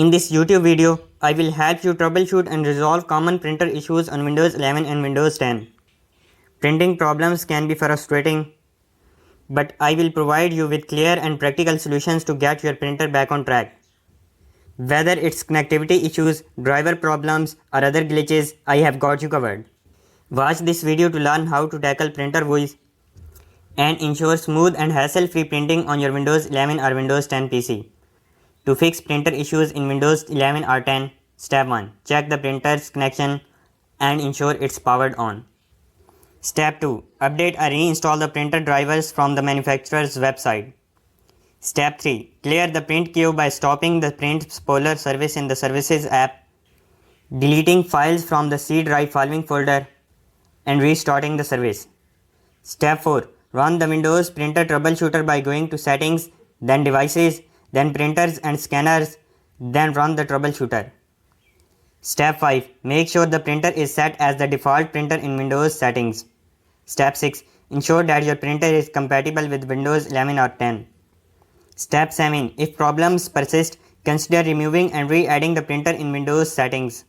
In this YouTube video, I will help you troubleshoot and resolve common printer issues on Windows 11 and Windows 10. Printing problems can be frustrating, but I will provide you with clear and practical solutions to get your printer back on track. Whether it's connectivity issues, driver problems, or other glitches, I have got you covered. Watch this video to learn how to tackle printer woes and ensure smooth and hassle-free printing on your Windows 11 or Windows 10 PC. To fix printer issues in Windows 11 or 10, Step 1. Check the printer's connection and ensure it's powered on. Step 2. Update or reinstall the printer drivers from the manufacturer's website. Step 3. Clear the print queue by stopping the print spoiler service in the Services app, deleting files from the C drive following folder, and restarting the service. Step 4. Run the Windows Printer Troubleshooter by going to Settings, then Devices, then Printers and Scanners, then run the troubleshooter. Step 5. Make sure the printer is set as the default printer in Windows settings. Step 6. Ensure that your printer is compatible with Windows 11 or 10. Step 7. If problems persist, consider removing and re-adding the printer in Windows settings.